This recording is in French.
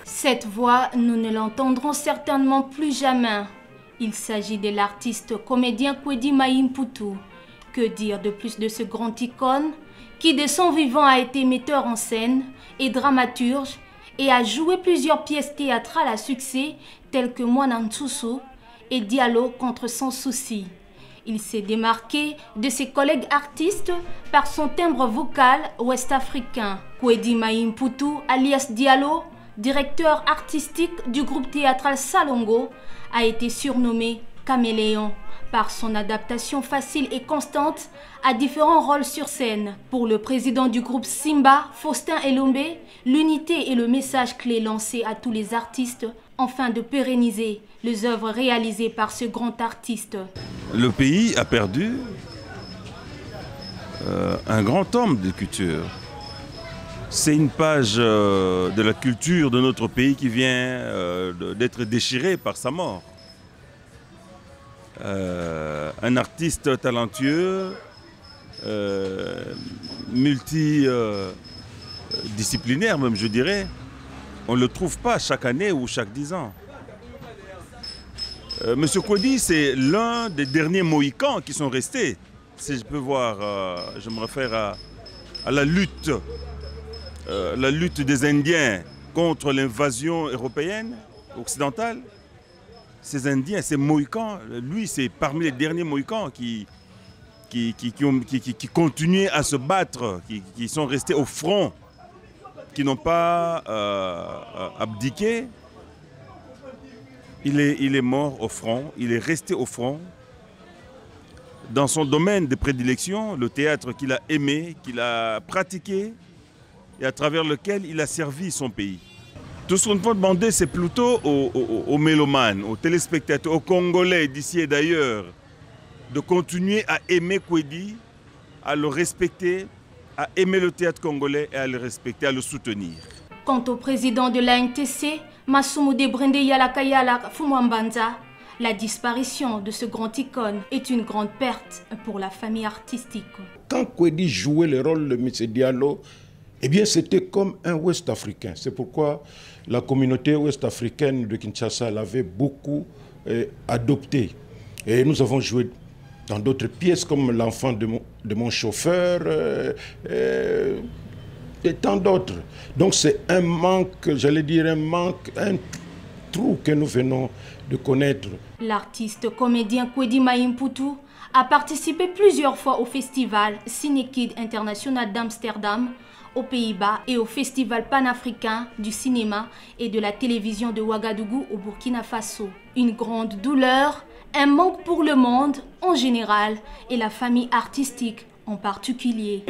Cette voix, nous ne l'entendrons certainement plus jamais. Il s'agit de l'artiste comédien Kwedi Maïmpoutou. Que dire de plus de ce grand icône qui de son vivant a été metteur en scène et dramaturge et a joué plusieurs pièces théâtrales à succès telles que Mwanantsusu et Diallo contre Sans Souci. Il s'est démarqué de ses collègues artistes par son timbre vocal ouest-africain. Kwedi Maïmpoutou, alias Diallo, directeur artistique du groupe théâtral Salongo, a été surnommé Caméléon par son adaptation facile et constante à différents rôles sur scène. Pour le président du groupe Simba, Faustin Elombe, l'unité est le message clé lancé à tous les artistes afin de pérenniser les œuvres réalisées par ce grand artiste. Le pays a perdu un grand homme de culture. C'est une page de la culture de notre pays qui vient d'être déchirée par sa mort. Un artiste talentueux, multidisciplinaire même je dirais. On ne le trouve pas chaque année ou chaque 10 ans. Monsieur Kwedi, c'est l'un des derniers Mohicans qui sont restés. Si je peux voir, je me réfère à la lutte des Indiens contre l'invasion européenne, occidentale. Ces Indiens, ces Mohicans, lui, c'est parmi les derniers Mohicans qui continuaient à se battre, qui sont restés au front, qui n'ont pas abdiqué. Il est mort au front, il est resté au front. Dans son domaine de prédilection, le théâtre qu'il a aimé, qu'il a pratiqué et à travers lequel il a servi son pays. Tout ce qu'on peut demander, c'est plutôt aux mélomanes, aux téléspectateurs, aux Congolais d'ici et d'ailleurs, de continuer à aimer Kwedi, à le respecter, à aimer le théâtre congolais et à le respecter, à le soutenir. Quant au président de l'ANTC, Massoumou Debrende Yalakayala Fumwambanza, la disparition de ce grand icône est une grande perte pour la famille artistique. Quand Kwedi jouait le rôle de M. Diallo, eh bien c'était comme un Ouest-Africain. C'est pourquoi la communauté ouest-africaine de Kinshasa l'avait beaucoup adopté. Et nous avons joué dans d'autres pièces comme L'enfant de mon chauffeur et tant d'autres. Donc c'est un manque, j'allais dire un trou que nous venons de connaître. L'artiste comédien Kwedi Maïmpoutou a participé plusieurs fois au festival Cinekid International d'Amsterdam, aux Pays-Bas et au festival panafricain du cinéma et de la télévision de Ouagadougou au Burkina Faso. Une grande douleur, un manque pour le monde en général et la famille artistique en particulier.